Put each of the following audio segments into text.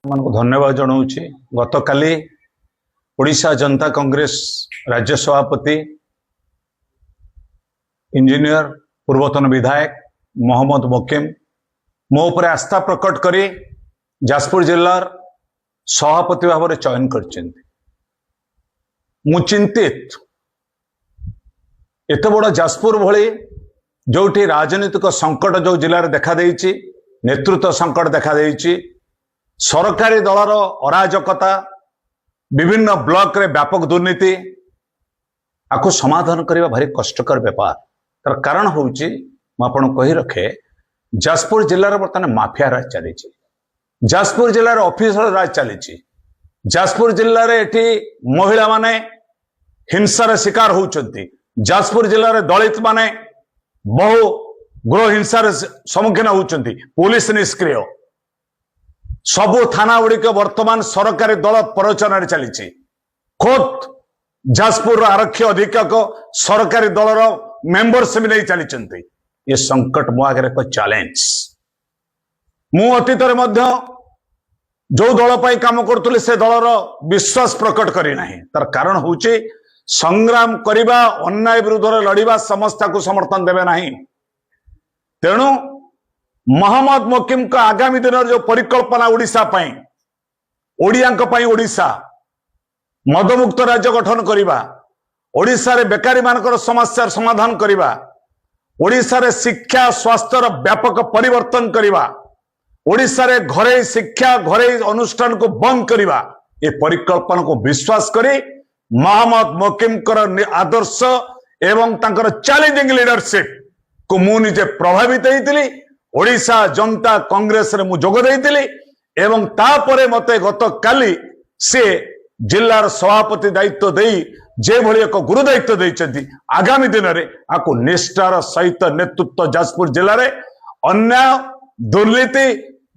धन्यवाद जनाऊँगी। गत काली ओडिशा जनता कांग्रेस राज्य सभापति इंजीनियर पूर्वतन विधायक मोहम्मद मोकिम मो उपर आस्था प्रकट करी जाजपुर जिलार सभापति भाव में चयन कर चिंतित एत बड़ जाजपुर भली जोठी राजनीतिक संकट जो जिले में देखा देइछि, नेतृत्व संकट देखा देइछि, सरकारी दलर अराजकता, विभिन्न ब्लॉक रे व्यापक दुर्नीति आपको समाधान करने भारी कष्टकर व्यापार। तार कारण होउछि आपन कही रखे जाजपुर जिलार बर्तमान माफिया राज चली, जाजपुर जिलार ऑफिसर राज चली, जाजपुर जिले में एठी महिला माने हिंसार शिकार होउछंती, जाजपुर जिले में दलित माने बहु गृह हिंसार सम्मुखीन होउछंती, पुलिस निष्क्रिय, सबु थाना गुड़िक वर्तमान सरकारी दल प्ररोचन चली। खोद जाजपुर आरक्षी अधीक्षक सरकारी दलर मेंबरशिप नहीं चली। ये संकट मो आगे एक चैलेंज। मु अतीत जो दल पर काम करुली से दलर विश्वास प्रकट करना। तार कारण हूँ संग्राम करने, अन्याय विरुद्ध लड़वा, समस्या को समर्थन देवे ना। तेणु मोहम्मद मोकिम का आगामी दिन जो परिकल्पना ओडिशा पई, ओडिया ओडिशा मदमुक्त राज्य गठन करवा, ओडिशा रे बेकारी मानकर समस्या समाधान करवा, ओडिशा रे शिक्षा स्वास्थ्य व्यापक परिवर्तन करवा, ओडिशा रे घरे शिक्षा घरे अनुष्ठान को बंद करवा, ये परिकल्पना को विश्वास करी मोहम्मद मोकिम आदर्श एवं तांकर चैलेंजिंग लीडरशिप को मु निजे प्रभावित होती। ओडिशा जनता कांग्रेस रे मु जोग देइतिली एवं तापरे मते गत काली से जिल्लार सभापति दायित्व देई जे भली एक गुरु दायित्व देइछथि। आगामी दिन रे आको निष्ठार सहित नेतृत्व जाजपुर जिले में अन्याय दुर्नीति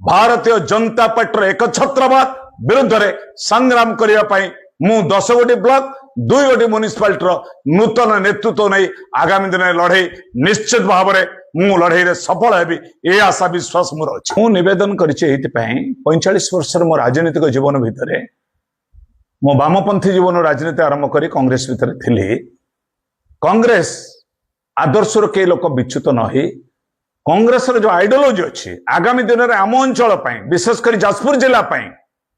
भारतीय जनता पार्टी एक छत्रवाद विरुद्ध रे संग्राम करने पाई मु 10 गोटी ब्लॉक 2 गोटी म्युनिसिपालिटी नूतन नेतृत्व नहीं आगामी दिन लड़े निश्चित भाव में मु लड़े सफल हेबी ये आशा विश्वास मोर अछि। मु निवेदन करिछि 45 वर्ष मो राजनीतिक जीवन भितर मो वामपंथी जीवन राजनीति आरंभ करी कांग्रेस भितर थिली। कांग्रेस आदर्श के लोक विच्युत नही कांग्रेस जो आइडियोलॉजी अच्छी आगामी दिन में आम अंचल विशेषकर जाजपुर जिला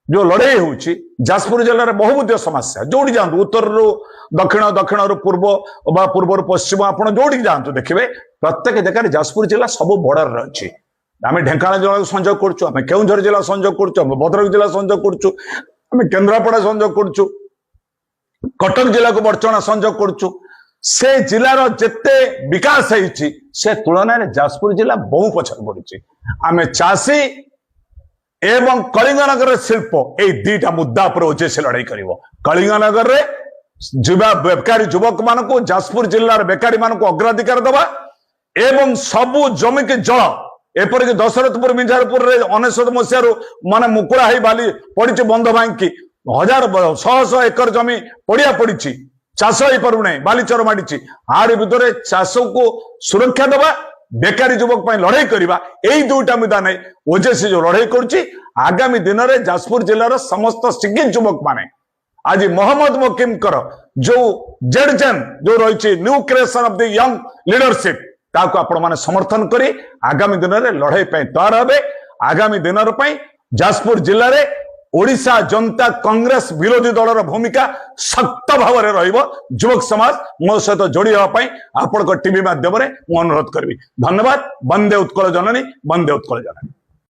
जो लड़ाई होउछि, जाजपुर जिले में बहुमुदीय समस्या जोड़ी जातु उत्तर रु दक्षिण, दक्षिण रु पूर्व बा पूर्व रु पश्चिम आपण जोड़ी जातु देखिए प्रत्येक जगह जाजपुर जिला सब बॉर्डर अच्छी। आम ढेंकानाल जिला संयोग करुँ, आम केउंझर जिला संयोग करुँ, भद्रक जिला संयोग करुँ, आम केन्द्रापड़ा संयोग करुँ, कटक जिला को बर्चना संयोग करुँ। से जिलार जेते विकास होइछि से तुलना रे जाजपुर जिला बहु पछर पड़ी। आम चाषी एवं कलिंगनगर शिल्प ए दीटा मुद्दा पर ओजेसी लड़ाई करिवो। कलिंगनगर रे बेकारी युवक मान को जाजपुर जिलार बेकारी मान को अग्राधिकार दबा एवं सबु जमी के जल एपरिक दशरथपुर मिंझारपुर रे 19 मसीह माने मुकुड़ा ही बाली पड़ी बंध भांगी 100 एकर जमी पड़िया पड़ी चाष हो पारे बालीचर माड़ी आर भितर चाष को सुरक्षा दबा बेकारी युवक लड़ाई करवा यही दुईटा मुद्दा नहीं ओजेसी जो लड़ाई करुच्ची। आगामी दिन में जाजपुर जिलार समस्त शिक्षित युवक माने आज मोहम्मद मोकिम जो जेडजेन जो रही new creation of the young leadership ताको आपण माने समर्थन करी आगामी दिन में लड़ाई तैयार हेबे। आगामी दिन जाजपुर जिले में ओडिशा जनता कांग्रेस विरोधी दलर भूमिका शक्त भाव में रहिबो। युवक समाज मो सहित जोड़ी होगापाई आपण टीवी माध्यम अनुरोध करी। धन्यवाद। वंदे उत्कल जननी, वंदे उत्कल जननी।